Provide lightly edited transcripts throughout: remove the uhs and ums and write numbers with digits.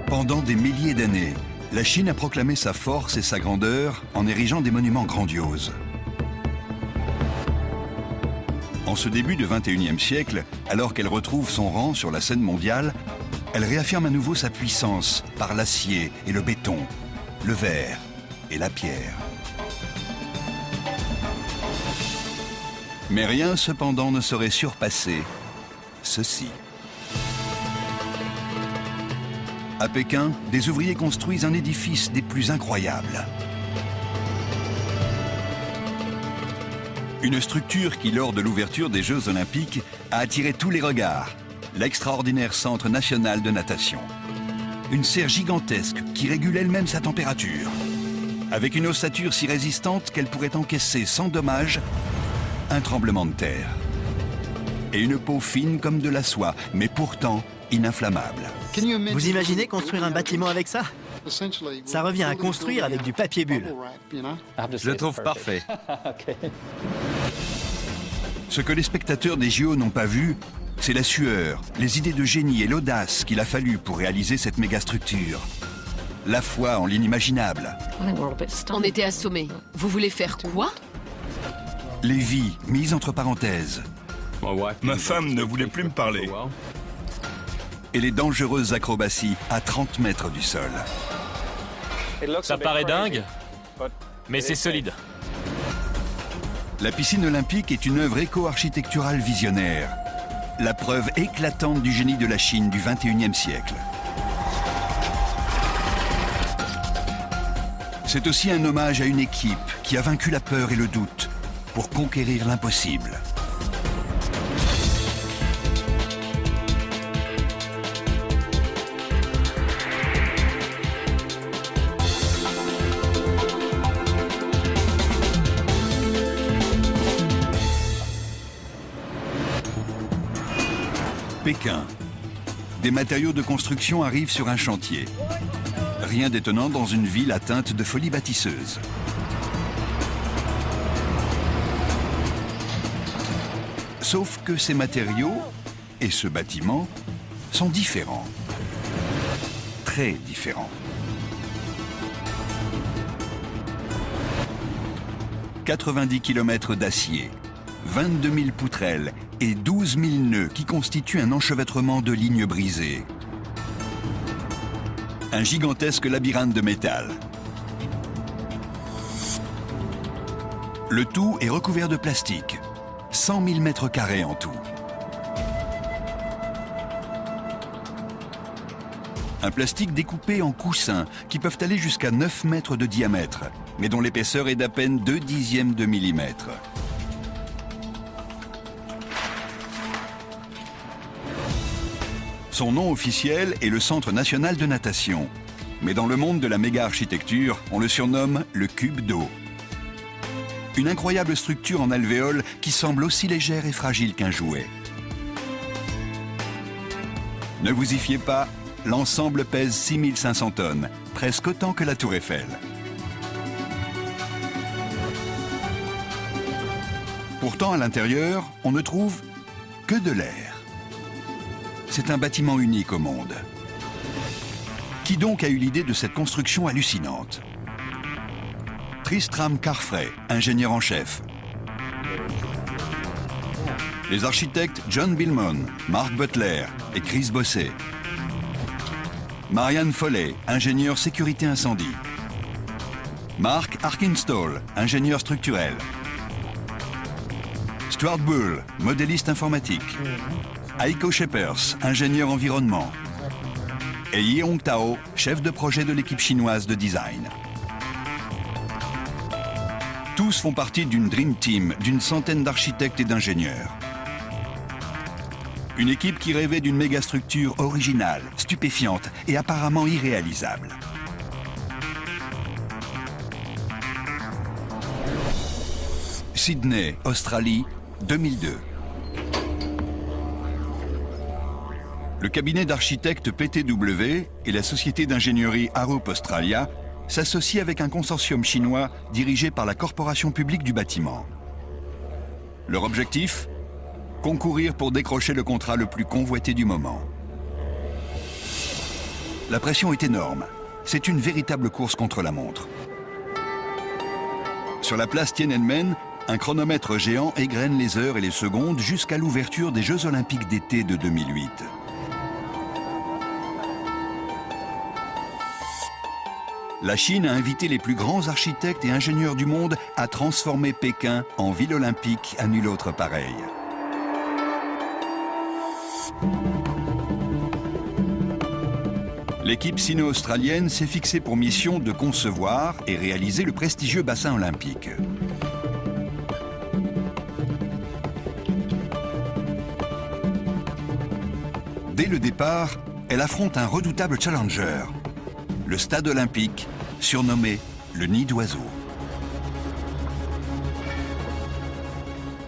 Pendant des milliers d'années, la Chine a proclamé sa force et sa grandeur en érigeant des monuments grandioses. En ce début du XXIe siècle, alors qu'elle retrouve son rang sur la scène mondiale, elle réaffirme à nouveau sa puissance par l'acier et le béton, le verre et la pierre. Mais rien cependant ne saurait surpasser ceci. À Pékin, des ouvriers construisent un édifice des plus incroyables. Une structure qui, lors de l'ouverture des Jeux Olympiques, a attiré tous les regards, l'extraordinaire Centre national de natation. Une serre gigantesque qui régule elle-même sa température, avec une ossature si résistante qu'elle pourrait encaisser sans dommage un tremblement de terre. Et une peau fine comme de la soie, mais pourtant ininflammable. Vous imaginez construire un bâtiment avec ça? Ça revient à construire avec du papier bulle. Je le trouve parfait. Ce que les spectateurs des JO n'ont pas vu, c'est la sueur, les idées de génie et l'audace qu'il a fallu pour réaliser cette mégastructure. La foi en l'inimaginable. On était assommés. Vous voulez faire quoi? Les vies mises entre parenthèses. Ma femme ne voulait plus me parler. Et les dangereuses acrobaties à 30 mètres du sol. Ça paraît dingue, mais c'est solide. La piscine olympique est une œuvre éco-architecturale visionnaire. La preuve éclatante du génie de la Chine du XXIe siècle. C'est aussi un hommage à une équipe qui a vaincu la peur et le doute pour conquérir l'impossible. Pékin. Des matériaux de construction arrivent sur un chantier. Rien d'étonnant dans une ville atteinte de folie bâtisseuse. Sauf que ces matériaux et ce bâtiment sont différents. Très différents. 90 km d'acier, 22 000 poutrelles et 12 000 nœuds qui constituent un enchevêtrement de lignes brisées. Un gigantesque labyrinthe de métal. Le tout est recouvert de plastique. 100 000 mètres carrés en tout. Un plastique découpé en coussins qui peuvent aller jusqu'à 9 mètres de diamètre, mais dont l'épaisseur est d'à peine 0,2 de millimètre. Son nom officiel est le Centre national de natation. Mais dans le monde de la méga-architecture, on le surnomme le cube d'eau. Une incroyable structure en alvéole qui semble aussi légère et fragile qu'un jouet. Ne vous y fiez pas, l'ensemble pèse 6500 tonnes, presque autant que la Tour Eiffel. Pourtant, à l'intérieur, on ne trouve que de l'air. C'est un bâtiment unique au monde. Qui donc a eu l'idée de cette construction hallucinante? Tristram Carfrae, ingénieur en chef. Les architectes John Billman, Mark Butler et Chris Bosset. Marianne Foley, ingénieur sécurité incendie. Mark Arkinstall, ingénieur structurel. Stuart Bull, modéliste informatique. Heiko Scheppers, ingénieur environnement. Et Yeong Tao, chef de projet de l'équipe chinoise de design. Tous font partie d'une Dream Team d'une centaine d'architectes et d'ingénieurs. Une équipe qui rêvait d'une mégastructure originale, stupéfiante et apparemment irréalisable. Sydney, Australie, 2002. Le cabinet d'architectes PTW et la société d'ingénierie Arup Australia s'associent avec un consortium chinois dirigé par la Corporation publique du bâtiment. Leur objectif? Concourir pour décrocher le contrat le plus convoité du moment. La pression est énorme. C'est une véritable course contre la montre. Sur la place Tiananmen, un chronomètre géant égrène les heures et les secondes jusqu'à l'ouverture des Jeux Olympiques d'été de 2008. La Chine a invité les plus grands architectes et ingénieurs du monde à transformer Pékin en ville olympique à nul autre pareil. L'équipe sino-australienne s'est fixée pour mission de concevoir et réaliser le prestigieux bassin olympique. Dès le départ, elle affronte un redoutable challenger, le stade olympique, surnommé le Nid d'Oiseau.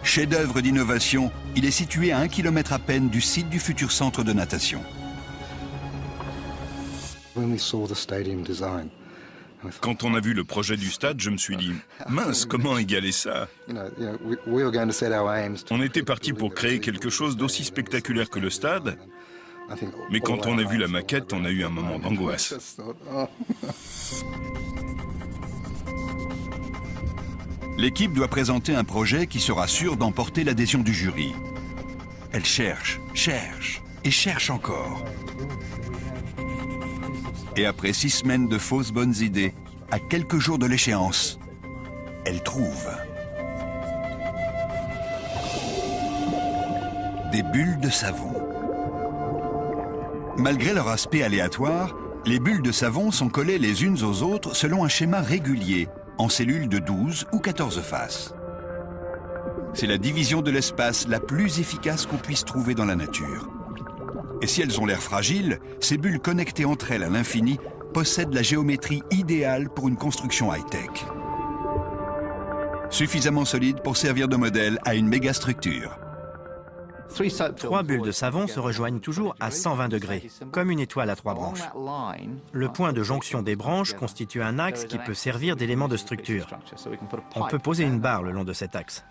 Chef-d'œuvre d'innovation, il est situé à 1 kilomètre à peine du site du futur centre de natation. Quand on a vu le projet du stade, je me suis dit, mince, comment égaler ça? On était parti pour créer quelque chose d'aussi spectaculaire que le stade, mais quand on a vu la maquette, on a eu un moment d'angoisse. L'équipe doit présenter un projet qui sera sûr d'emporter l'adhésion du jury. Elle cherche, cherche et cherche encore. Et après 6 semaines de fausses bonnes idées, à quelques jours de l'échéance, elle trouve des bulles de savon. Malgré leur aspect aléatoire, les bulles de savon sont collées les unes aux autres selon un schéma régulier, en cellules de 12 ou 14 faces. C'est la division de l'espace la plus efficace qu'on puisse trouver dans la nature. Et si elles ont l'air fragiles, ces bulles connectées entre elles à l'infini possèdent la géométrie idéale pour une construction high-tech. Suffisamment solide pour servir de modèle à une mégastructure. 3 bulles de savon se rejoignent toujours à 120 degrés, comme une étoile à 3 branches. Le point de jonction des branches constitue un axe qui peut servir d'élément de structure. On peut poser une barre le long de cet axe.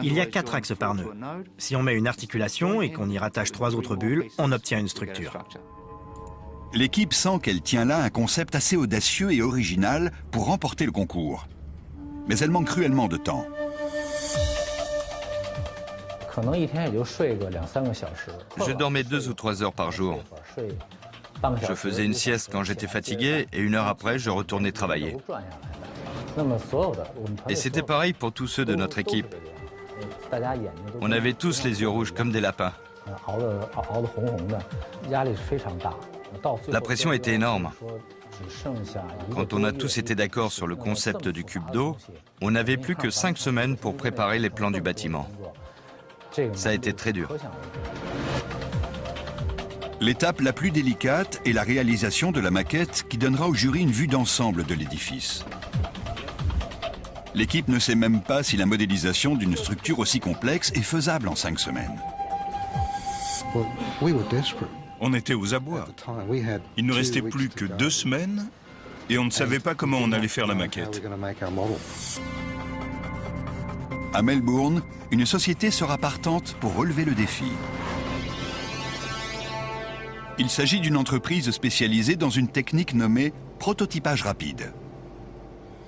Il y a 4 axes par nœud. Si on met une articulation et qu'on y rattache 3 autres bulles, on obtient une structure. L'équipe sent qu'elle tient là un concept assez audacieux et original pour remporter le concours. Mais elle manque cruellement de temps. Je dormais 2 ou 3 heures par jour. Je faisais une sieste quand j'étais fatigué et 1 heure après, je retournais travailler. Et c'était pareil pour tous ceux de notre équipe. On avait tous les yeux rouges comme des lapins. La pression était énorme. Quand on a tous été d'accord sur le concept du cube d'eau, on n'avait plus que 5 semaines pour préparer les plans du bâtiment. Ça a été très dur. L'étape la plus délicate est la réalisation de la maquette qui donnera au jury une vue d'ensemble de l'édifice. L'équipe ne sait même pas si la modélisation d'une structure aussi complexe est faisable en 5 semaines. On était aux abois. Il ne restait plus que 2 semaines et on ne savait pas comment on allait faire la maquette. À Melbourne, une société sera partante pour relever le défi. Il s'agit d'une entreprise spécialisée dans une technique nommée prototypage rapide.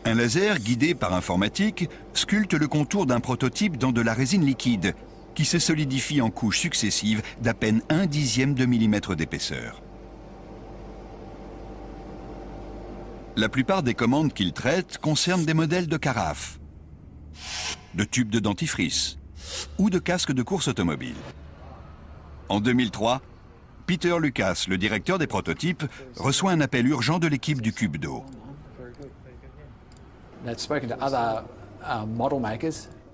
Un laser guidé par informatique sculpte le contour d'un prototype dans de la résine liquide qui se solidifie en couches successives d'à peine 1/10 de millimètre d'épaisseur. La plupart des commandes qu'il traite concernent des modèles de carafes, de tubes de dentifrice ou de casques de course automobile. En 2003, Peter Lucas, le directeur des prototypes, reçoit un appel urgent de l'équipe du cube d'eau.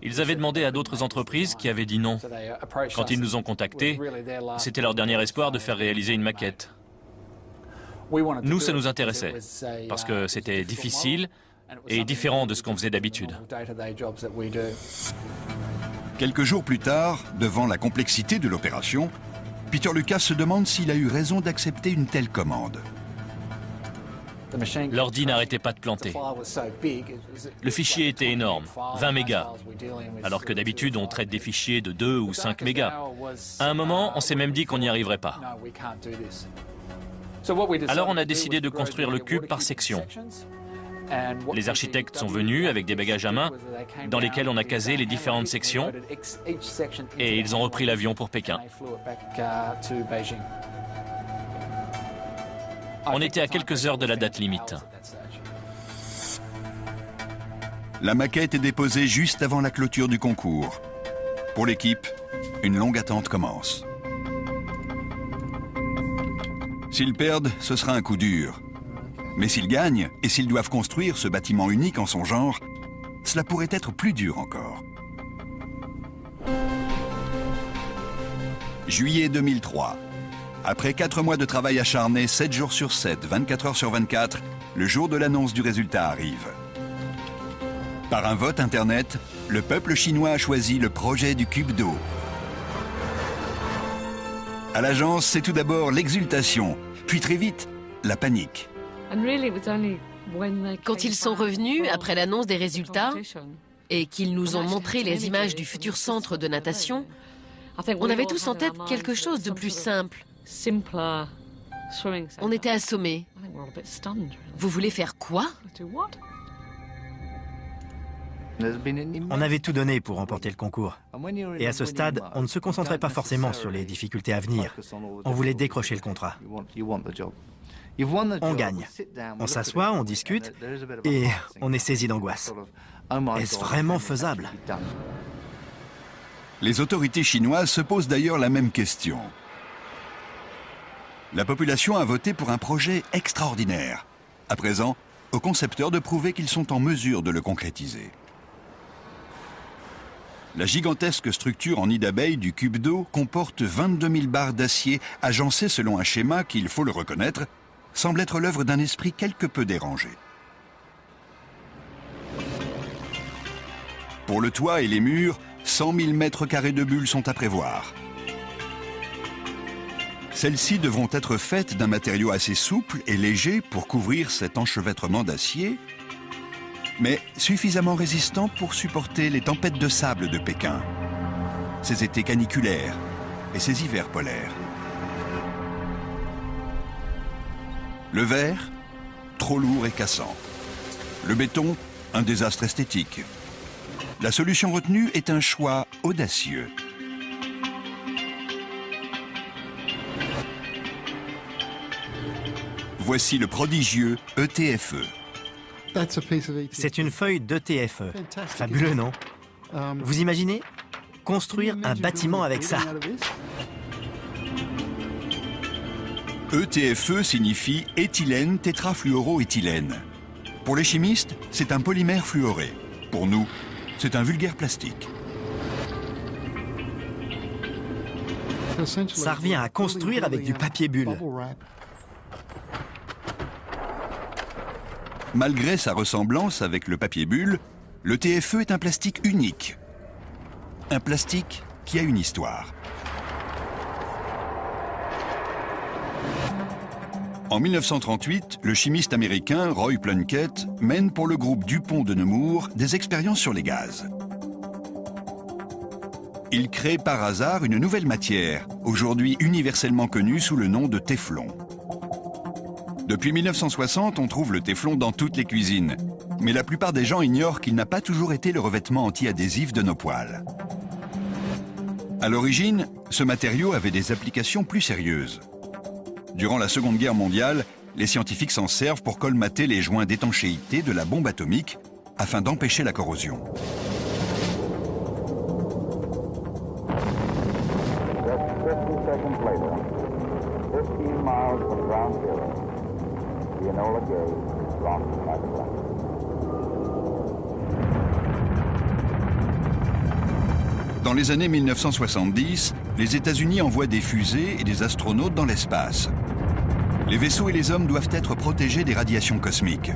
Ils avaient demandé à d'autres entreprises qui avaient dit non. Quand ils nous ont contactés, c'était leur dernier espoir de faire réaliser une maquette. Nous, ça nous intéressait, parce que c'était difficile et différent de ce qu'on faisait d'habitude. Quelques jours plus tard, devant la complexité de l'opération, Peter Lucas se demande s'il a eu raison d'accepter une telle commande. L'ordi n'arrêtait pas de planter. Le fichier était énorme, 20 mégas, alors que d'habitude on traite des fichiers de 2 ou 5 mégas. À un moment, on s'est même dit qu'on n'y arriverait pas. Alors on a décidé de construire le cube par section. Les architectes sont venus avec des bagages à main dans lesquels on a casé les différentes sections et ils ont repris l'avion pour Pékin. On était à quelques heures de la date limite. La maquette est déposée juste avant la clôture du concours. Pour l'équipe, une longue attente commence. S'ils perdent, ce sera un coup dur. Mais s'ils gagnent, et s'ils doivent construire ce bâtiment unique en son genre, cela pourrait être plus dur encore. Juillet 2003. Après 4 mois de travail acharné, 7 jours sur 7, 24 heures sur 24, le jour de l'annonce du résultat arrive. Par un vote Internet, le peuple chinois a choisi le projet du cube d'eau. À l'agence, c'est tout d'abord l'exultation, puis très vite, la panique. Quand ils sont revenus après l'annonce des résultats et qu'ils nous ont montré les images du futur centre de natation, on avait tous en tête quelque chose de plus simple. On était assommés. Vous voulez faire quoi? On avait tout donné pour remporter le concours. Et à ce stade, on ne se concentrait pas forcément sur les difficultés à venir. On voulait décrocher le contrat. On gagne. On s'assoit, on discute et on est saisi d'angoisse. Est-ce vraiment faisable? Les autorités chinoises se posent d'ailleurs la même question. La population a voté pour un projet extraordinaire. À présent, aux concepteurs de prouver qu'ils sont en mesure de le concrétiser. La gigantesque structure en nid d'abeille du cube d'eau comporte 22 000 barres d'acier agencées selon un schéma qui, il faut le reconnaître, semble être l'œuvre d'un esprit quelque peu dérangé. Pour le toit et les murs, 100 000 mètres carrés de bulles sont à prévoir. Celles-ci devront être faites d'un matériau assez souple et léger pour couvrir cet enchevêtrement d'acier, mais suffisamment résistant pour supporter les tempêtes de sable de Pékin, ses étés caniculaires et ses hivers polaires. Le verre, trop lourd et cassant. Le béton, un désastre esthétique. La solution retenue est un choix audacieux. Voici le prodigieux ETFE. C'est une feuille d'ETFE. Fabuleux, non? Vous imaginez? Construire un bâtiment avec ça. ETFE signifie éthylène tétrafluoroéthylène. Pour les chimistes, c'est un polymère fluoré. Pour nous, c'est un vulgaire plastique. Ça revient à construire avec du papier bulle. Malgré sa ressemblance avec le papier bulle, le TFE est un plastique unique. Un plastique qui a une histoire. En 1938, le chimiste américain Roy Plunkett mène pour le groupe DuPont de Nemours des expériences sur les gaz. Il crée par hasard une nouvelle matière, aujourd'hui universellement connue sous le nom de téflon. Depuis 1960, on trouve le téflon dans toutes les cuisines. Mais la plupart des gens ignorent qu'il n'a pas toujours été le revêtement anti-adhésif de nos poêles. À l'origine, ce matériau avait des applications plus sérieuses. Durant la Seconde Guerre mondiale, les scientifiques s'en servent pour colmater les joints d'étanchéité de la bombe atomique afin d'empêcher la corrosion. Dans les années 1970, les États-Unis envoient des fusées et des astronautes dans l'espace. Les vaisseaux et les hommes doivent être protégés des radiations cosmiques.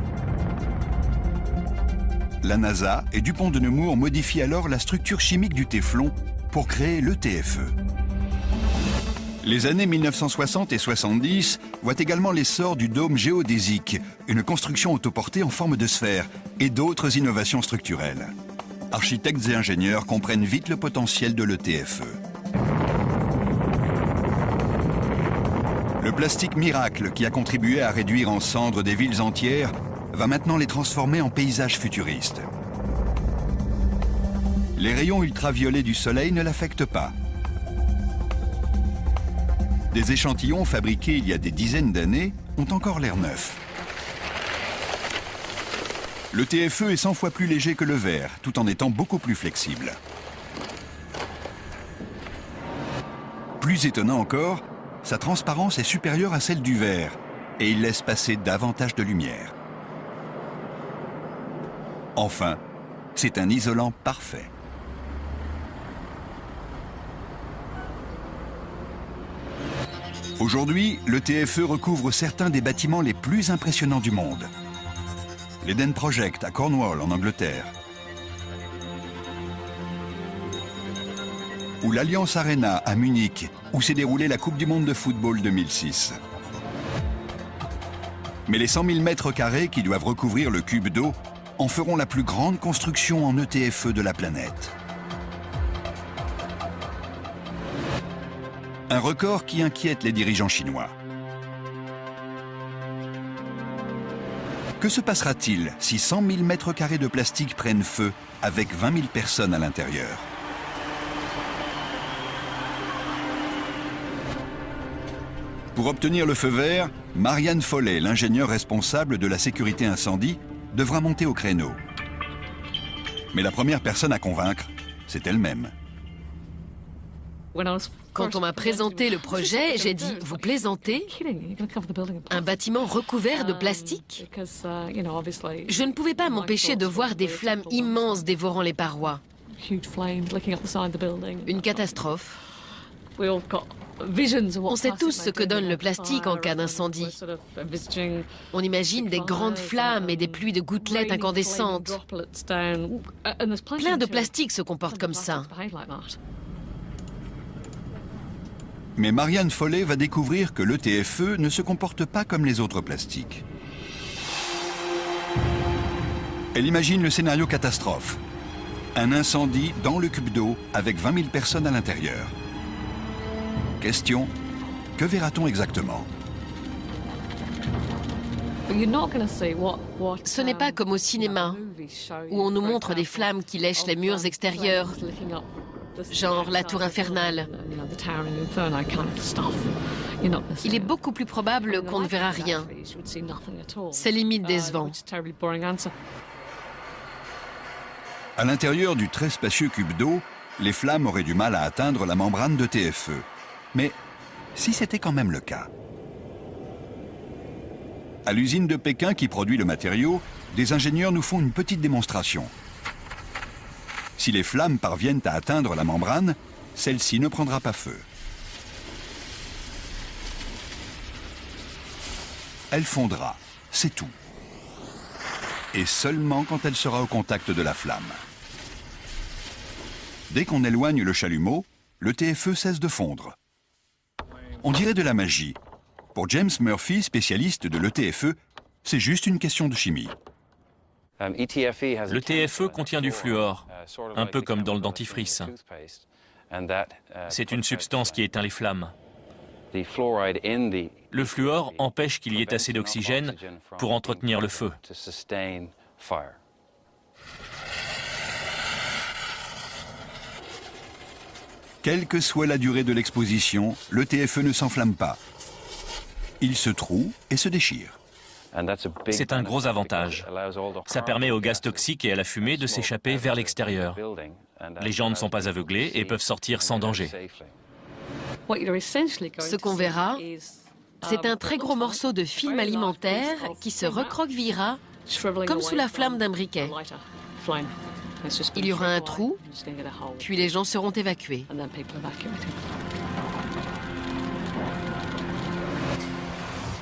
La NASA et DuPont de Nemours modifient alors la structure chimique du téflon pour créer le TFE. Les années 1960 et 70 voient également l'essor du dôme géodésique, une construction autoportée en forme de sphère, et d'autres innovations structurelles. Architectes et ingénieurs comprennent vite le potentiel de l'ETFE. Le Le plastique miracle qui a contribué à réduire en cendres des villes entières va maintenant les transformer en paysages futuristes. Les rayons ultraviolets du soleil ne l'affectent pas. Des échantillons fabriqués il y a des dizaines d'années ont encore l'air neufs. Le TFE est 100 fois plus léger que le verre, tout en étant beaucoup plus flexible. Plus étonnant encore, sa transparence est supérieure à celle du verre et il laisse passer davantage de lumière. Enfin, c'est un isolant parfait. Aujourd'hui, le TFE recouvre certains des bâtiments les plus impressionnants du monde. L'Eden Project à Cornwall en Angleterre, ou l'Allianz Arena à Munich, où s'est déroulée la Coupe du Monde de football 2006. Mais les 100 000 mètres carrés qui doivent recouvrir le cube d'eau en feront la plus grande construction en ETFE de la planète. Un record qui inquiète les dirigeants chinois. Que se passera-t-il si 100 000 mètres carrés de plastique prennent feu avec 20 000 personnes à l'intérieur? Pour obtenir le feu vert, Marianne Follet, l'ingénieure responsable de la sécurité incendie, devra monter au créneau. Mais la première personne à convaincre, c'est elle-même. Quand on m'a présenté le projet, j'ai dit « Vous plaisantez ? Un bâtiment recouvert de plastique ?» Je ne pouvais pas m'empêcher de voir des flammes immenses dévorant les parois. Une catastrophe. On sait tous ce que donne le plastique en cas d'incendie. On imagine des grandes flammes et des pluies de gouttelettes incandescentes. Plein de plastique se comporte comme ça. Mais Marianne Follet va découvrir que le TFE ne se comporte pas comme les autres plastiques. Elle imagine le scénario catastrophe. Un incendie dans le cube d'eau avec 20 000 personnes à l'intérieur. Question, que verra-t-on exactement? Ce n'est pas comme au cinéma, où on nous montre des flammes qui lèchent les murs extérieurs, genre la tour infernale. Il est beaucoup plus probable qu'on ne verra rien. C'est limite décevant. À l'intérieur du très spacieux cube d'eau, les flammes auraient du mal à atteindre la membrane de TFE. Mais si c'était quand même le cas? À l'usine de Pékin qui produit le matériau, des ingénieurs nous font une petite démonstration. Si les flammes parviennent à atteindre la membrane, celle-ci ne prendra pas feu. Elle fondra, c'est tout. Et seulement quand elle sera au contact de la flamme. Dès qu'on éloigne le chalumeau, le TFE cesse de fondre. On dirait de la magie. Pour James Murphy, spécialiste de l'ETFE, c'est juste une question de chimie. Le TFE contient du fluor, un peu comme dans le dentifrice. C'est une substance qui éteint les flammes. Le fluor empêche qu'il y ait assez d'oxygène pour entretenir le feu. Quelle que soit la durée de l'exposition, le TFE ne s'enflamme pas. Il se troue et se déchire. C'est un gros avantage. Ça permet aux gaz toxiques et à la fumée de s'échapper vers l'extérieur. Les gens ne sont pas aveuglés et peuvent sortir sans danger. Ce qu'on verra, c'est un très gros morceau de film alimentaire qui se recroquevillera comme sous la flamme d'un briquet. Il y aura un trou, puis les gens seront évacués.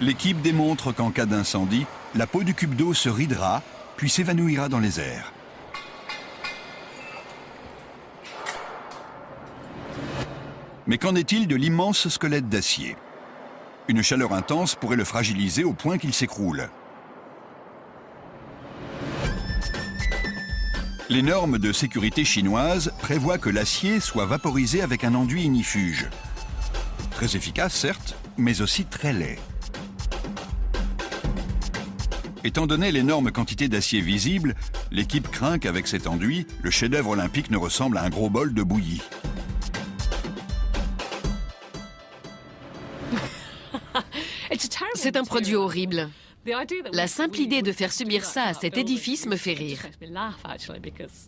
L'équipe démontre qu'en cas d'incendie, la peau du cube d'eau se ridera, puis s'évanouira dans les airs. Mais qu'en est-il de l'immense squelette d'acier? Une chaleur intense pourrait le fragiliser au point qu'il s'écroule. Les normes de sécurité chinoises prévoient que l'acier soit vaporisé avec un enduit ignifuge. Très efficace, certes, mais aussi très laid. Étant donné l'énorme quantité d'acier visible, l'équipe craint qu'avec cet enduit, le chef-d'œuvre olympique ne ressemble à un gros bol de bouillie. C'est un produit horrible. La simple idée de faire subir ça à cet édifice me fait rire.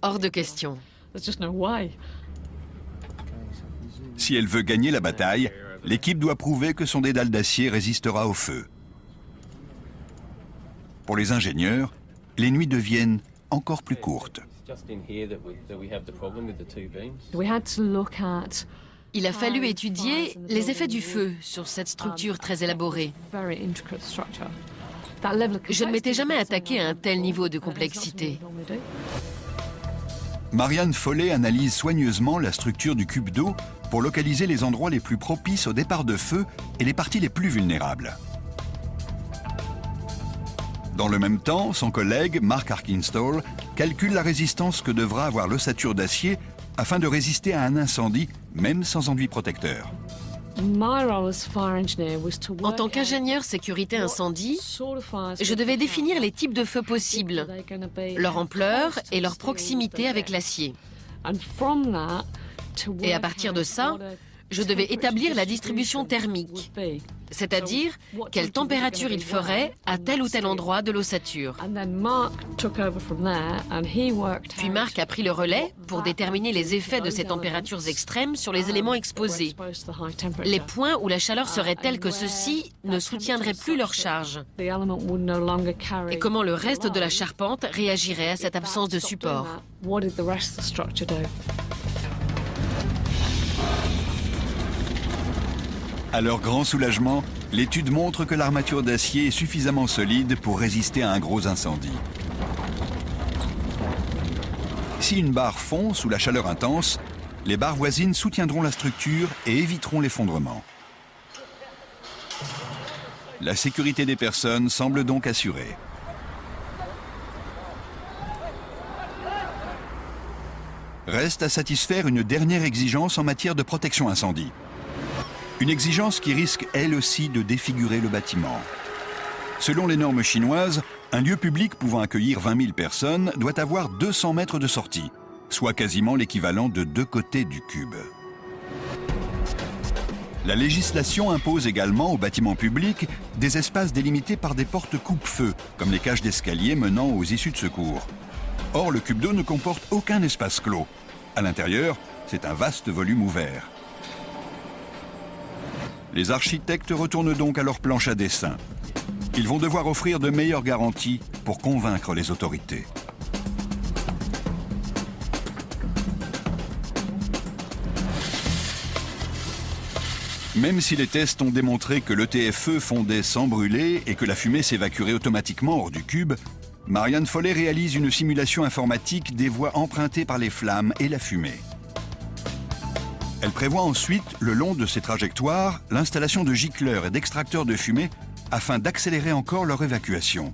Hors de question. Si elle veut gagner la bataille, l'équipe doit prouver que son dédale d'acier résistera au feu. Pour les ingénieurs, les nuits deviennent encore plus courtes. Il a fallu étudier les effets du feu sur cette structure très élaborée. Je ne m'étais jamais attaqué à un tel niveau de complexité. Marianne Follet analyse soigneusement la structure du cube d'eau pour localiser les endroits les plus propices au départ de feu et les parties les plus vulnérables. Dans le même temps, son collègue, Mark Arkinstall, calcule la résistance que devra avoir l'ossature d'acier afin de résister à un incendie, même sans enduit protecteur. En tant qu'ingénieur sécurité incendie, je devais définir les types de feux possibles, leur ampleur et leur proximité avec l'acier. Et à partir de ça, je devais établir la distribution thermique, c'est-à-dire quelle température il ferait à tel ou tel endroit de l'ossature. Puis Mark a pris le relais pour déterminer les effets de ces températures extrêmes sur les éléments exposés, les points où la chaleur serait telle que ceux-ci ne soutiendraient plus leur charge, et comment le reste de la charpente réagirait à cette absence de support. À leur grand soulagement, l'étude montre que l'armature d'acier est suffisamment solide pour résister à un gros incendie. Si une barre fond sous la chaleur intense, les barres voisines soutiendront la structure et éviteront l'effondrement. La sécurité des personnes semble donc assurée. Reste à satisfaire une dernière exigence en matière de protection incendie. Une exigence qui risque, elle aussi, de défigurer le bâtiment. Selon les normes chinoises, un lieu public pouvant accueillir 20 000 personnes doit avoir 200 mètres de sortie, soit quasiment l'équivalent de 2 côtés du cube. La législation impose également aux bâtiments publics des espaces délimités par des portes coupe-feu, comme les cages d'escalier menant aux issues de secours. Or, le cube d'eau ne comporte aucun espace clos. À l'intérieur, c'est un vaste volume ouvert. Les architectes retournent donc à leur planche à dessin. Ils vont devoir offrir de meilleures garanties pour convaincre les autorités. Même si les tests ont démontré que l'ETFE fondait sans brûler et que la fumée s'évacuerait automatiquement hors du cube, Marianne Follet réalise une simulation informatique des voies empruntées par les flammes et la fumée. Elle prévoit ensuite, le long de ces trajectoires, l'installation de gicleurs et d'extracteurs de fumée afin d'accélérer encore leur évacuation.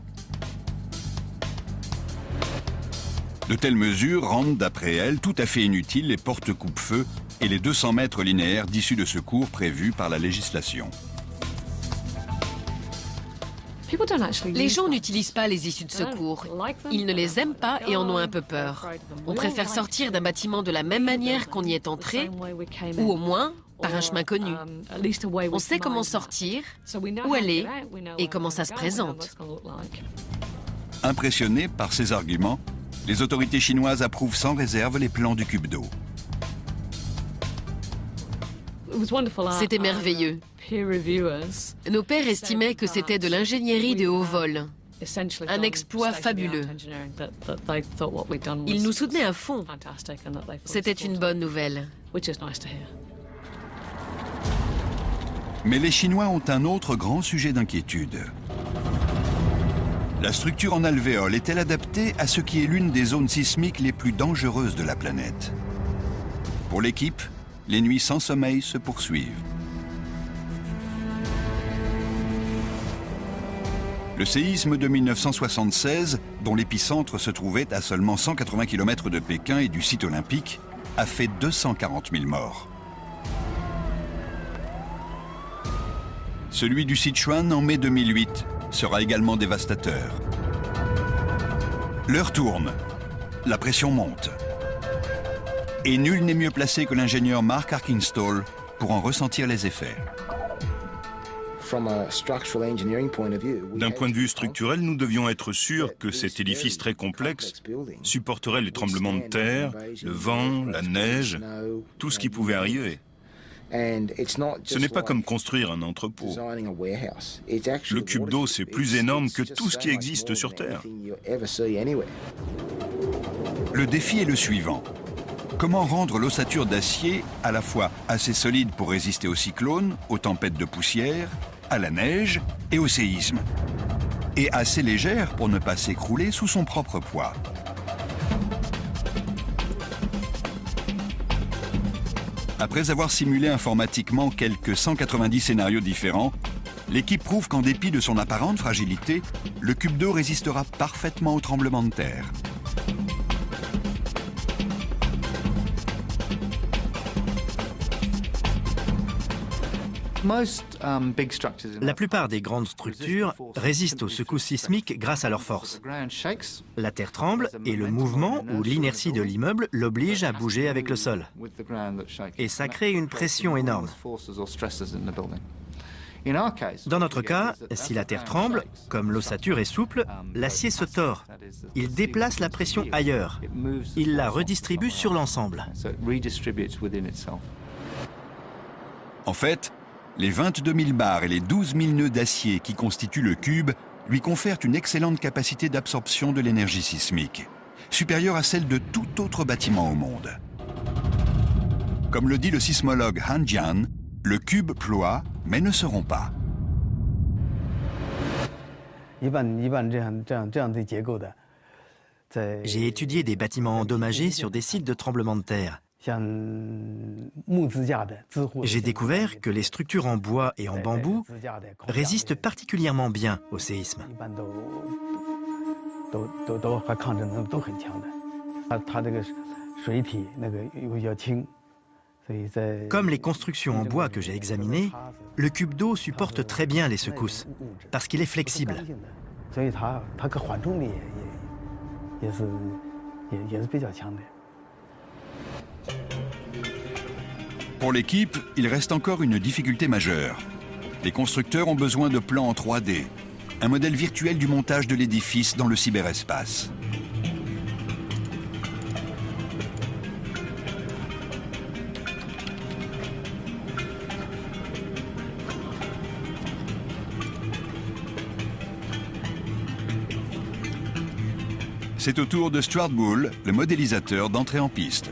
De telles mesures rendent, d'après elle, tout à fait inutiles les portes coupe-feu et les 200 mètres linéaires d'issue de secours prévus par la législation. Les gens n'utilisent pas les issues de secours. Ils ne les aiment pas et en ont un peu peur. On préfère sortir d'un bâtiment de la même manière qu'on y est entré, ou au moins par un chemin connu. On sait comment sortir, où aller et comment ça se présente. Impressionnés par ces arguments, les autorités chinoises approuvent sans réserve les plans du cube d'eau. C'était merveilleux. Nos pairs estimaient que c'était de l'ingénierie de haut vol. Un exploit fabuleux. Ils nous soutenaient à fond. C'était une bonne nouvelle. Mais les Chinois ont un autre grand sujet d'inquiétude. La structure en alvéole est-elle adaptée à ce qui est l'une des zones sismiques les plus dangereuses de la planète? Pour l'équipe, les nuits sans sommeil se poursuivent. Le séisme de 1976, dont l'épicentre se trouvait à seulement 180 km de Pékin et du site olympique, a fait 240 000 morts. Celui du Sichuan en mai 2008 sera également dévastateur. L'heure tourne, la pression monte. Et nul n'est mieux placé que l'ingénieur Mark Arkinstall pour en ressentir les effets. D'un point de vue structurel, nous devions être sûrs que cet édifice très complexe supporterait les tremblements de terre, le vent, la neige, tout ce qui pouvait arriver. Ce n'est pas comme construire un entrepôt. Le cube d'eau, c'est plus énorme que tout ce qui existe sur Terre. Le défi est le suivant. Comment rendre l'ossature d'acier à la fois assez solide pour résister aux cyclones, aux tempêtes de poussière, à la neige et au séisme, et assez légère pour ne pas s'écrouler sous son propre poids. Après avoir simulé informatiquement quelques 190 scénarios différents, l'équipe prouve qu'en dépit de son apparente fragilité, le cube d'eau résistera parfaitement aux tremblements de terre. La plupart des grandes structures résistent aux secousses sismiques grâce à leur force. La terre tremble et le mouvement ou l'inertie de l'immeuble l'oblige à bouger avec le sol. Et ça crée une pression énorme. Dans notre cas, si la terre tremble, comme l'ossature est souple, l'acier se tord. Il déplace la pression ailleurs. Il la redistribue sur l'ensemble. En fait, les 22 000 bars et les 12 000 nœuds d'acier qui constituent le cube lui confèrent une excellente capacité d'absorption de l'énergie sismique, supérieure à celle de tout autre bâtiment au monde. Comme le dit le sismologue Han Jian, le cube ploie, mais ne se rompt pas. J'ai étudié des bâtiments endommagés sur des sites de tremblement de terre. J'ai découvert que les structures en bois et en bambou résistent particulièrement bien au séisme. Comme les constructions en bois que j'ai examinées, le cube d'eau supporte très bien les secousses, parce qu'il est flexible. Pour l'équipe, il reste encore une difficulté majeure. Les constructeurs ont besoin de plans en 3D, un modèle virtuel du montage de l'édifice dans le cyberespace. C'est au tour de Stuart Bull, le modélisateur, d'entrer en piste.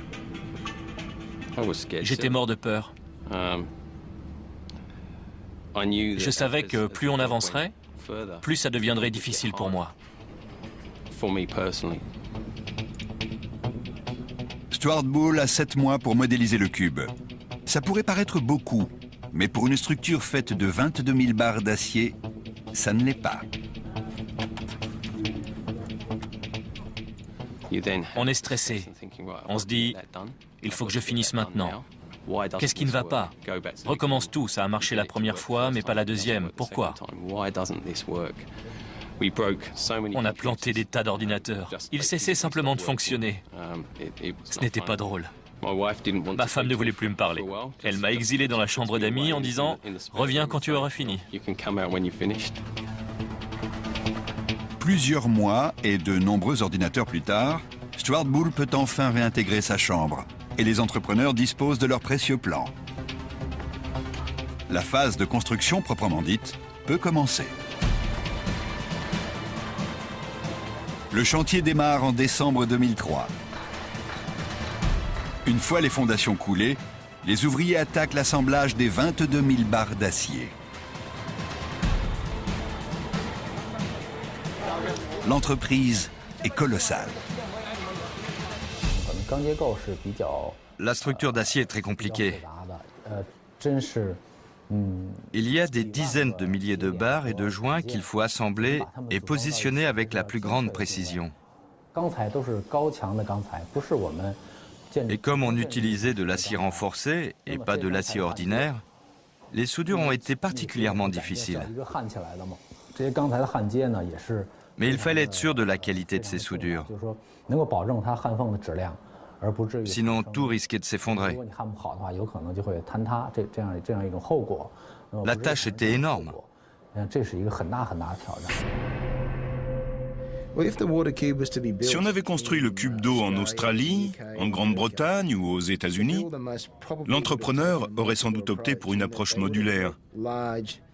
J'étais mort de peur. Je savais que plus on avancerait, plus ça deviendrait difficile pour moi. Stuart Bull a 7 mois pour modéliser le cube. Ça pourrait paraître beaucoup, mais pour une structure faite de 22 000 barres d'acier, ça ne l'est pas. On est stressé. On se dit, il faut que je finisse maintenant. Qu'est-ce qui ne va pas? Recommence tout, ça a marché la première fois, mais pas la deuxième. Pourquoi? On a planté des tas d'ordinateurs. Ils cessaient simplement de fonctionner. Ce n'était pas drôle. Ma femme ne voulait plus me parler. Elle m'a exilé dans la chambre d'amis en disant « Reviens quand tu auras fini ». Plusieurs mois et de nombreux ordinateurs plus tard, Stuart Bull peut enfin réintégrer sa chambre et les entrepreneurs disposent de leurs précieux plans. La phase de construction proprement dite peut commencer. Le chantier démarre en décembre 2003. Une fois les fondations coulées, les ouvriers attaquent l'assemblage des 22 000 barres d'acier. L'entreprise est colossale. La structure d'acier est très compliquée. Il y a des dizaines de milliers de barres et de joints qu'il faut assembler et positionner avec la plus grande précision. Et comme on utilisait de l'acier renforcé et pas de l'acier ordinaire, Les soudures ont été particulièrement difficiles. Mais il fallait être sûr de la qualité de ces soudures. Sinon, tout risquait de s'effondrer. La tâche était énorme. Si on avait construit le cube d'eau en Australie, en Grande-Bretagne ou aux États-Unis, l'entrepreneur aurait sans doute opté pour une approche modulaire.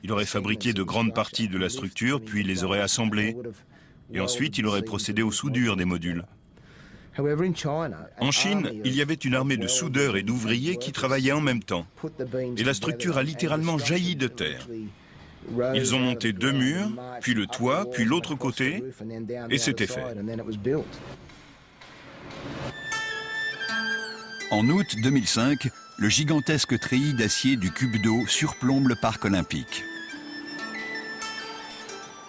Il aurait fabriqué de grandes parties de la structure, puis les aurait assemblées. Et ensuite, il aurait procédé aux soudures des modules. En Chine, il y avait une armée de soudeurs et d'ouvriers qui travaillaient en même temps. Et la structure a littéralement jailli de terre. Ils ont monté 2 murs, puis le toit, puis l'autre côté, et c'était fait. En août 2005, le gigantesque treillis d'acier du cube d'eau surplombe le parc olympique.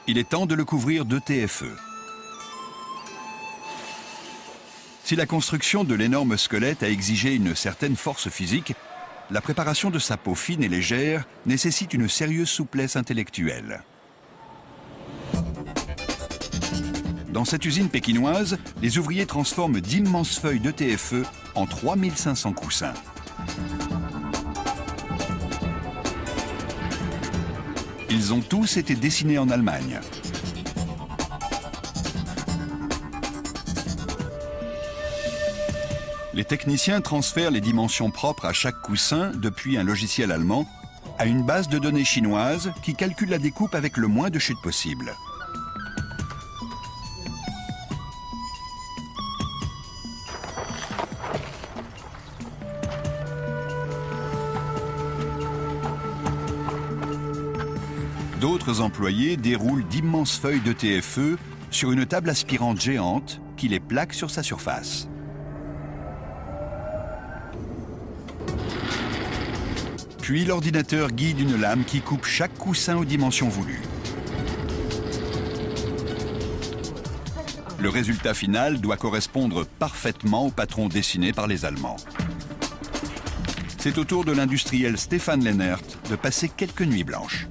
Il est temps de le couvrir de TFE. Si la construction de l'énorme squelette a exigé une certaine force physique, la préparation de sa peau fine et légère nécessite une sérieuse souplesse intellectuelle. Dans cette usine pékinoise, les ouvriers transforment d'immenses feuilles de TFE en 3500 coussins. Ils ont tous été dessinés en Allemagne. Les techniciens transfèrent les dimensions propres à chaque coussin depuis un logiciel allemand à une base de données chinoise qui calcule la découpe avec le moins de chute possible. D'autres employés déroulent d'immenses feuilles de TFE sur une table aspirante géante qui les plaque sur sa surface. Puis l'ordinateur guide une lame qui coupe chaque coussin aux dimensions voulues. Le résultat final doit correspondre parfaitement au patron dessiné par les Allemands. C'est au tour de l'industriel Stefan Lennert de passer quelques nuits blanches.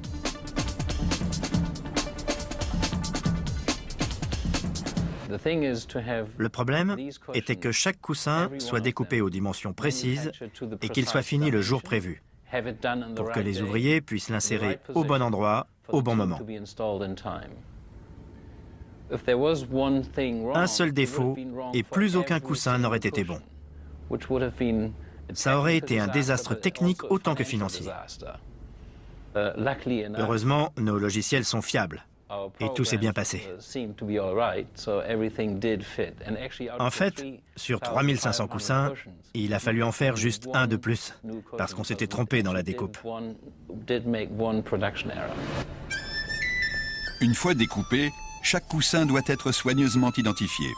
Le problème était que chaque coussin soit découpé aux dimensions précises et qu'il soit fini le jour prévu, pour que les ouvriers puissent l'insérer au bon endroit, au bon moment. Un seul défaut et plus aucun coussin n'aurait été bon. Ça aurait été un désastre technique autant que financier. Heureusement, nos logiciels sont fiables. Et tout s'est bien passé. En fait, sur 3500 coussins, il a fallu en faire juste un de plus, parce qu'on s'était trompé dans la découpe. Une fois découpé, chaque coussin doit être soigneusement identifié.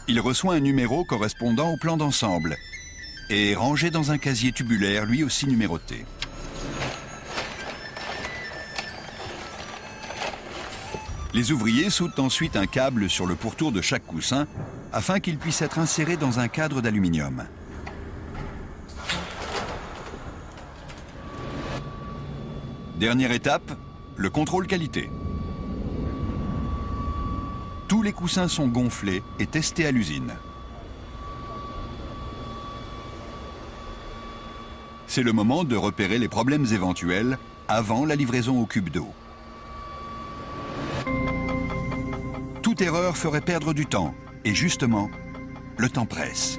Il reçoit un numéro correspondant au plan d'ensemble et est rangé dans un casier tubulaire, lui aussi numéroté. Les ouvriers soudent ensuite un câble sur le pourtour de chaque coussin afin qu'il puisse être inséré dans un cadre d'aluminium. Dernière étape, le contrôle qualité. Tous les coussins sont gonflés et testés à l'usine. C'est le moment de repérer les problèmes éventuels avant la livraison au cube d'eau. Toute erreur ferait perdre du temps, et justement, le temps presse.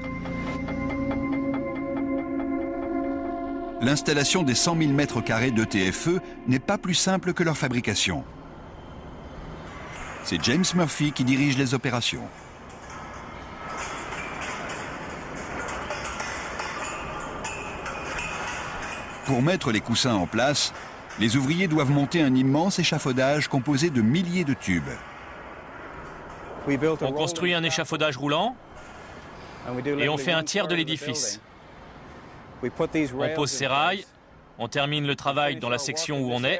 L'installation des 100 000 mètres carrés de TFE n'est pas plus simple que leur fabrication. C'est James Murphy qui dirige les opérations. Pour mettre les coussins en place, les ouvriers doivent monter un immense échafaudage composé de milliers de tubes. On construit un échafaudage roulant et on fait un tiers de l'édifice. On pose ses rails, on termine le travail dans la section où on est.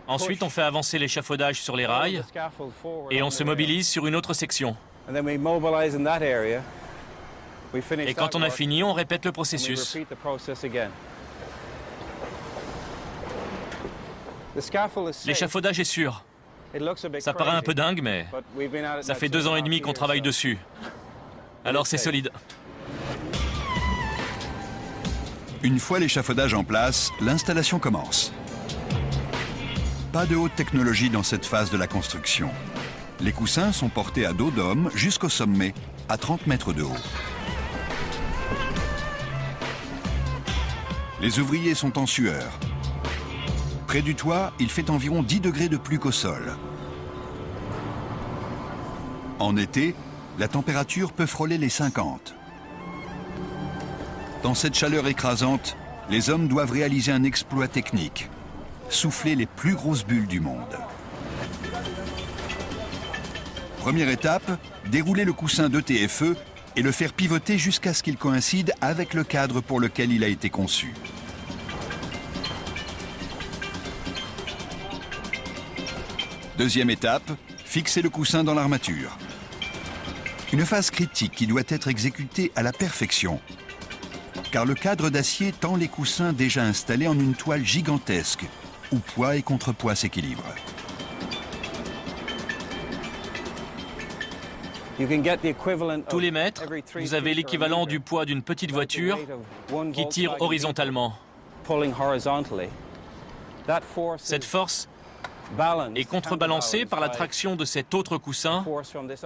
Ensuite, on fait avancer l'échafaudage sur les rails et on se mobilise sur une autre section. Et quand on a fini, on répète le processus. L'échafaudage est sûr. Ça paraît un peu dingue, mais ça fait 2 ans et demi qu'on travaille dessus. Alors c'est solide. Une fois l'échafaudage en place, l'installation commence. Pas de haute technologie dans cette phase de la construction. Les coussins sont portés à dos d'homme jusqu'au sommet, à 30 mètres de haut. Les ouvriers sont en sueur. Près du toit, il fait environ 10 degrés de plus qu'au sol. En été, la température peut frôler les 50. Dans cette chaleur écrasante, les hommes doivent réaliser un exploit technique, souffler les plus grosses bulles du monde. Première étape, dérouler le coussin de TFE et le faire pivoter jusqu'à ce qu'il coïncide avec le cadre pour lequel il a été conçu. Deuxième étape, fixer le coussin dans l'armature. Une phase critique qui doit être exécutée à la perfection, car le cadre d'acier tend les coussins déjà installés en une toile gigantesque, où poids et contrepoids s'équilibrent. Tous les mètres, vous avez l'équivalent du poids d'une petite voiture qui tire horizontalement. Cette force est contrebalancée par la traction de cet autre coussin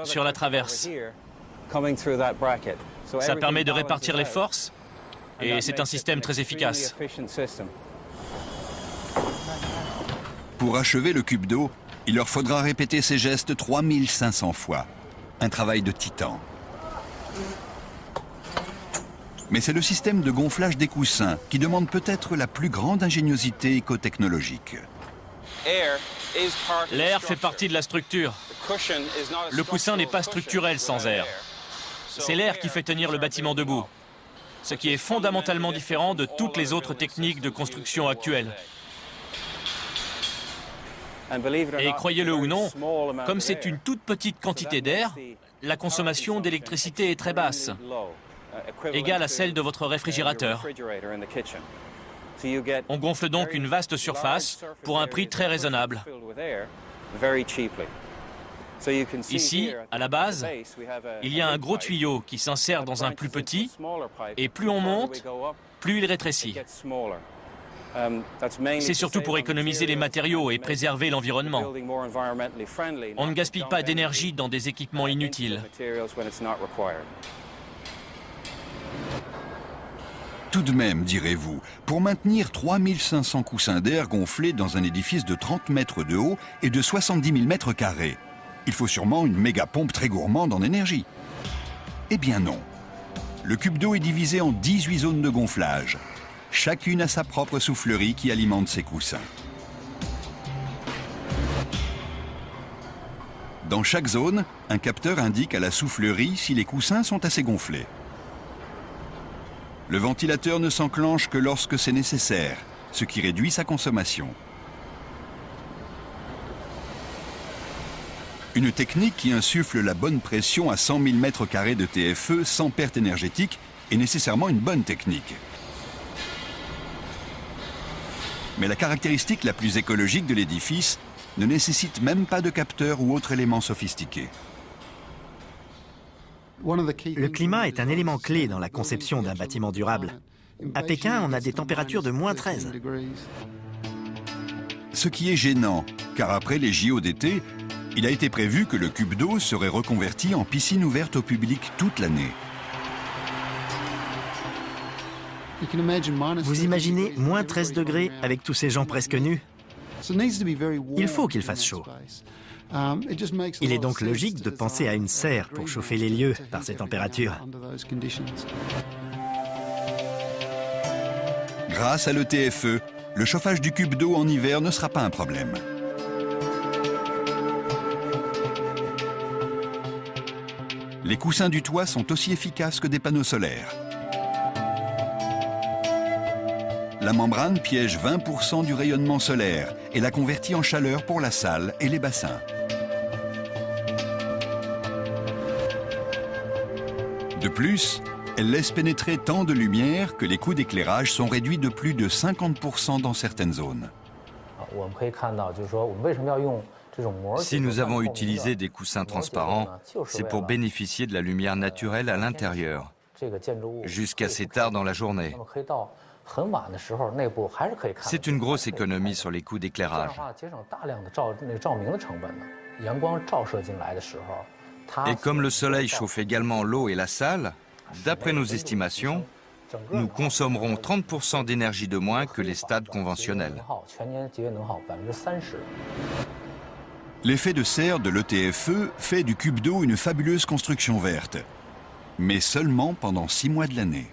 sur la traverse. Ça permet de répartir les forces et c'est un système très efficace. Pour achever le cube d'eau, il leur faudra répéter ces gestes 3500 fois. Un travail de titan. Mais c'est le système de gonflage des coussins qui demande peut-être la plus grande ingéniosité écotechnologique. L'air fait partie de la structure. Le coussin n'est pas structurel sans air. C'est l'air qui fait tenir le bâtiment debout, ce qui est fondamentalement différent de toutes les autres techniques de construction actuelles. Et croyez-le ou non, comme c'est une toute petite quantité d'air, la consommation d'électricité est très basse, égale à celle de votre réfrigérateur. On gonfle donc une vaste surface pour un prix très raisonnable. Ici, à la base, il y a un gros tuyau qui s'insère dans un plus petit, et plus on monte, plus il rétrécit. C'est surtout pour économiser les matériaux et préserver l'environnement. On ne gaspille pas d'énergie dans des équipements inutiles. Tout de même, direz-vous, pour maintenir 3500 coussins d'air gonflés dans un édifice de 30 mètres de haut et de 70 000 mètres carrés, il faut sûrement une méga pompe très gourmande en énergie. Eh bien non. Le cube d'eau est divisé en 18 zones de gonflage. Chacune a sa propre soufflerie qui alimente ses coussins. Dans chaque zone, un capteur indique à la soufflerie si les coussins sont assez gonflés. Le ventilateur ne s'enclenche que lorsque c'est nécessaire, ce qui réduit sa consommation. Une technique qui insuffle la bonne pression à 100 000 m² de TFE sans perte énergétique est nécessairement une bonne technique. Mais la caractéristique la plus écologique de l'édifice ne nécessite même pas de capteur ou autre élément sophistiqué. Le climat est un élément clé dans la conception d'un bâtiment durable. À Pékin, on a des températures de -13. Ce qui est gênant, car après les JO d'été, il a été prévu que le cube d'eau serait reconverti en piscine ouverte au public toute l'année. Vous imaginez -13 degrés avec tous ces gens presque nus? Il faut qu'il fasse chaud. Il est donc logique de penser à une serre pour chauffer les lieux par ces températures. Grâce à l'ETFE, le chauffage du cube d'eau en hiver ne sera pas un problème. Les coussins du toit sont aussi efficaces que des panneaux solaires. La membrane piège 20% du rayonnement solaire et la convertit en chaleur pour la salle et les bassins. De plus, Elle laisse pénétrer tant de lumière que les coûts d'éclairage sont réduits de plus de 50% dans certaines zones. Si nous avons utilisé des coussins transparents, c'est pour bénéficier de la lumière naturelle à l'intérieur, jusqu'assez tard dans la journée. C'est une grosse économie sur les coûts d'éclairage. Et comme le soleil chauffe également l'eau et la salle, d'après nos estimations, nous consommerons 30% d'énergie de moins que les stades conventionnels. L'effet de serre de l'ETFE fait du cube d'eau une fabuleuse construction verte, mais seulement pendant 6 mois de l'année.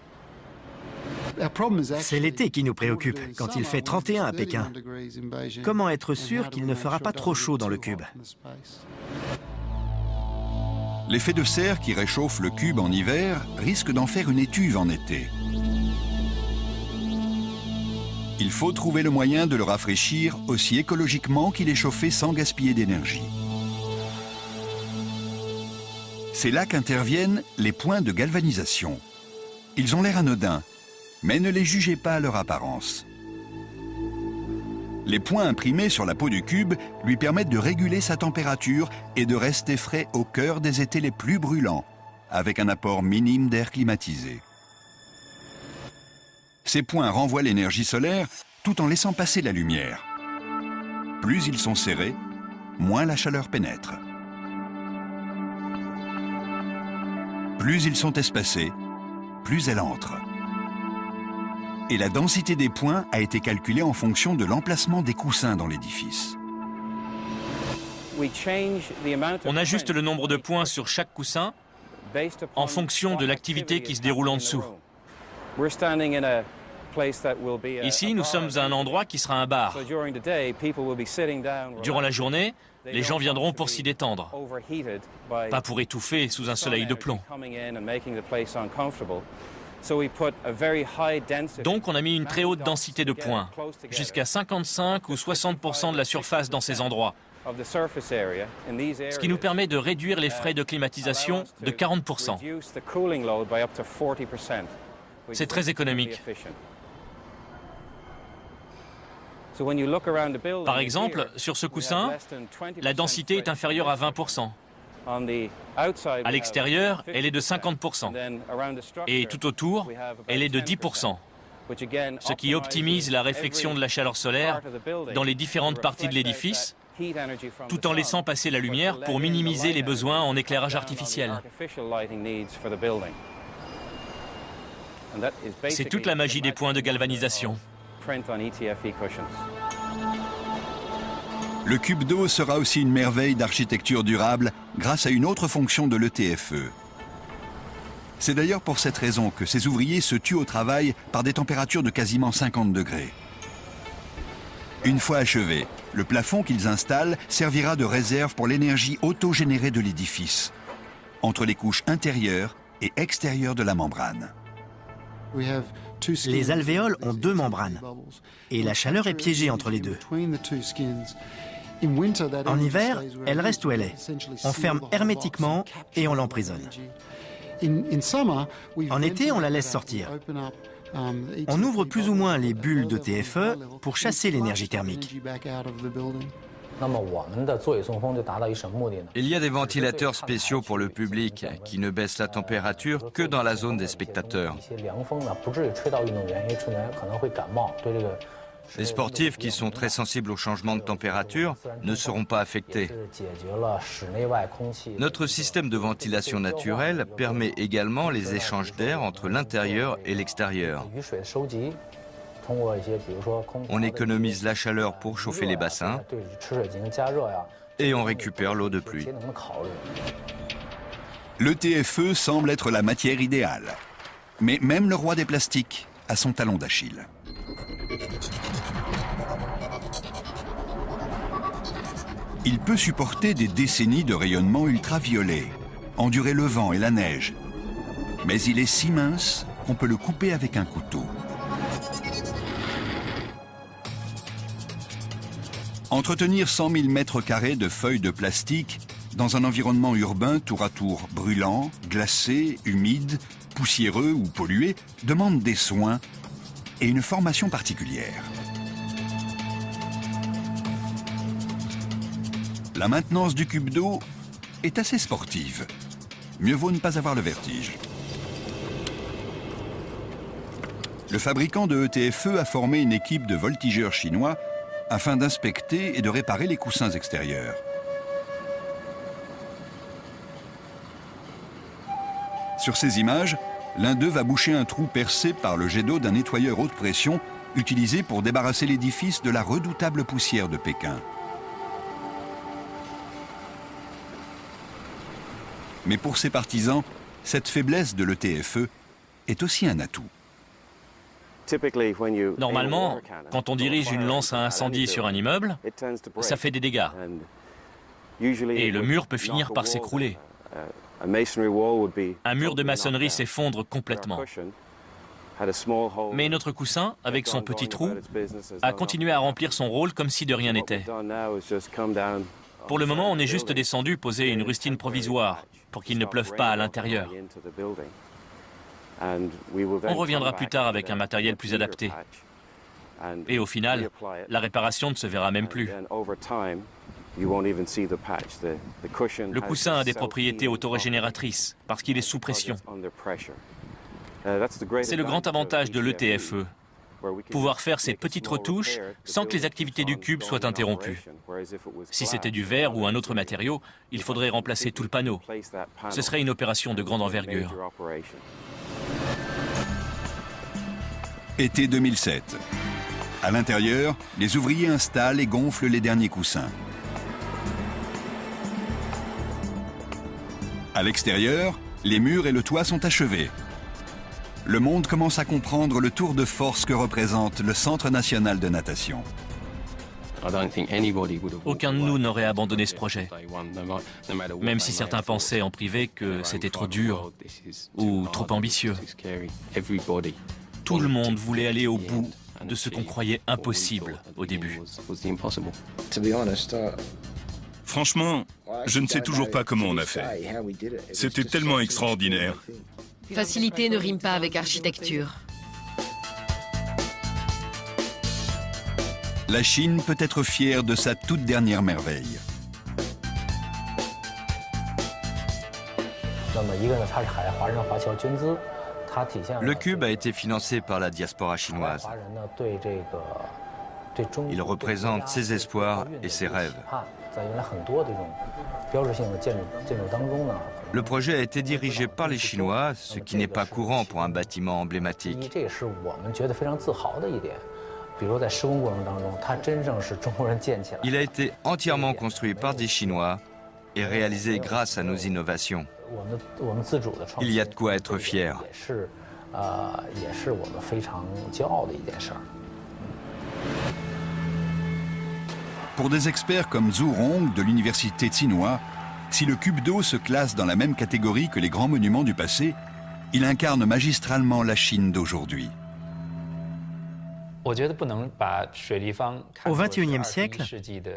C'est l'été qui nous préoccupe, quand il fait 31 à Pékin. Comment être sûr qu'il ne fera pas trop chaud dans le cube? L'effet de serre qui réchauffe le cube en hiver risque d'en faire une étuve en été. Il faut trouver le moyen de le rafraîchir aussi écologiquement qu'il est chauffé sans gaspiller d'énergie. C'est là qu'interviennent les points de galvanisation. Ils ont l'air anodins, mais ne les jugez pas à leur apparence. Les points imprimés sur la peau du cube lui permettent de réguler sa température et de rester frais au cœur des étés les plus brûlants, avec un apport minime d'air climatisé. Ces points renvoient l'énergie solaire tout en laissant passer la lumière. Plus ils sont serrés, moins la chaleur pénètre. Plus ils sont espacés, plus elle entre. Et la densité des points a été calculée en fonction de l'emplacement des coussins dans l'édifice. On ajuste le nombre de points sur chaque coussin en fonction de l'activité qui se déroule en dessous. Ici, nous sommes à un endroit qui sera un bar. Durant la journée, les gens viendront pour s'y détendre, pas pour étouffer sous un soleil de plomb. Donc on a mis une très haute densité de points, jusqu'à 55 ou 60% de la surface dans ces endroits, ce qui nous permet de réduire les frais de climatisation de 40%. C'est très économique. Par exemple, sur ce coussin, la densité est inférieure à 20%. À l'extérieur, elle est de 50%. Et tout autour, elle est de 10%. Ce qui optimise la réflexion de la chaleur solaire dans les différentes parties de l'édifice, tout en laissant passer la lumière pour minimiser les besoins en éclairage artificiel. C'est toute la magie des points de galvanisation. Le cube d'eau sera aussi une merveille d'architecture durable grâce à une autre fonction de l'ETFE. C'est d'ailleurs pour cette raison que ces ouvriers se tuent au travail par des températures de quasiment 50 degrés. Une fois achevé, le plafond qu'ils installent servira de réserve pour l'énergie autogénérée de l'édifice, entre les couches intérieures et extérieures de la membrane. Les alvéoles ont 2 membranes, et la chaleur est piégée entre les deux. En hiver, elle reste où elle est. On ferme hermétiquement et on l'emprisonne. En été, on la laisse sortir. On ouvre plus ou moins les bulles de TFE pour chasser l'énergie thermique. Il y a des ventilateurs spéciaux pour le public qui ne baissent la température que dans la zone des spectateurs. Les sportifs qui sont très sensibles au changement de température ne seront pas affectés. Notre système de ventilation naturelle permet également les échanges d'air entre l'intérieur et l'extérieur. On économise la chaleur pour chauffer les bassins et on récupère l'eau de pluie. Le TFE semble être la matière idéale. Mais même le roi des plastiques a son talon d'Achille. Il peut supporter des décennies de rayonnement ultraviolet, endurer le vent et la neige. Mais il est si mince qu'on peut le couper avec un couteau. Entretenir 100 000 mètres carrés de feuilles de plastique dans un environnement urbain tour à tour brûlant, glacé, humide, poussiéreux ou pollués demandent des soins et une formation particulière. La maintenance du cube d'eau est assez sportive. Mieux vaut ne pas avoir le vertige. Le fabricant de ETFE a formé une équipe de voltigeurs chinois afin d'inspecter et de réparer les coussins extérieurs. Sur ces images, l'un d'eux va boucher un trou percé par le jet d'eau d'un nettoyeur haute pression utilisé pour débarrasser l'édifice de la redoutable poussière de Pékin. Mais pour ses partisans, cette faiblesse de l'ETFE est aussi un atout. Normalement, quand on dirige une lance à incendie sur un immeuble, ça fait des dégâts. Et le mur peut finir par s'écrouler. Un mur de maçonnerie s'effondre complètement. Mais notre coussin, avec son petit trou, a continué à remplir son rôle comme si de rien n'était. Pour le moment, on est juste descendu poser une rustine provisoire pour qu'il ne pleuve pas à l'intérieur. On reviendra plus tard avec un matériel plus adapté. Et au final, la réparation ne se verra même plus. Le coussin a des propriétés autorégénératrices parce qu'il est sous pression. C'est le grand avantage de l'ETFE, pouvoir faire ces petites retouches sans que les activités du cube soient interrompues. Si c'était du verre ou un autre matériau, il faudrait remplacer tout le panneau. Ce serait une opération de grande envergure. Été 2007. À l'intérieur, les ouvriers installent et gonflent les derniers coussins. À l'extérieur, les murs et le toit sont achevés. Le monde commence à comprendre le tour de force que représente le Centre national de natation. Aucun de nous n'aurait abandonné ce projet, même si certains pensaient en privé que c'était trop dur ou trop ambitieux. Tout le monde voulait aller au bout de ce qu'on croyait impossible au début. Franchement, je ne sais toujours pas comment on a fait. C'était tellement extraordinaire. Facilité ne rime pas avec architecture. La Chine peut être fière de sa toute dernière merveille. Le cube a été financé par la diaspora chinoise. Il représente ses espoirs et ses rêves. Le projet a été dirigé par les Chinois, ce qui n'est pas courant pour un bâtiment emblématique. Il a été entièrement construit par des Chinois et réalisé grâce à nos innovations. Il y a de quoi être fier. Pour des experts comme Zhu Rong de l'université Tsinghua, si le cube d'eau se classe dans la même catégorie que les grands monuments du passé, il incarne magistralement la Chine d'aujourd'hui. Au XXIe siècle,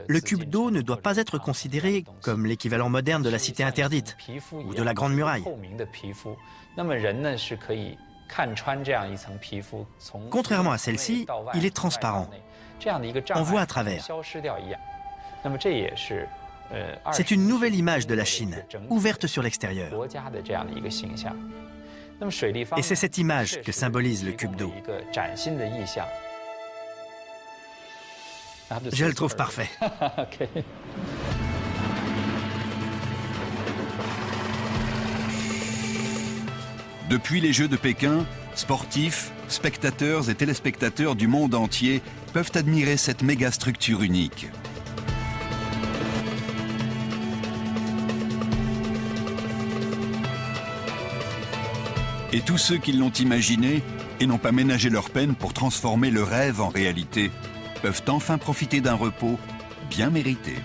le cube d'eau ne doit pas être considéré comme l'équivalent moderne de la cité interdite ou de la Grande Muraille. Contrairement à celle-ci, il est transparent. On voit à travers. C'est une nouvelle image de la Chine, ouverte sur l'extérieur. Et c'est cette image que symbolise le cube d'eau. Je le trouve parfait. Depuis les Jeux de Pékin, sportifs, spectateurs et téléspectateurs du monde entier peuvent admirer cette méga structure unique. Et tous ceux qui l'ont imaginé et n'ont pas ménagé leur peine pour transformer le rêve en réalité peuvent enfin profiter d'un repos bien mérité.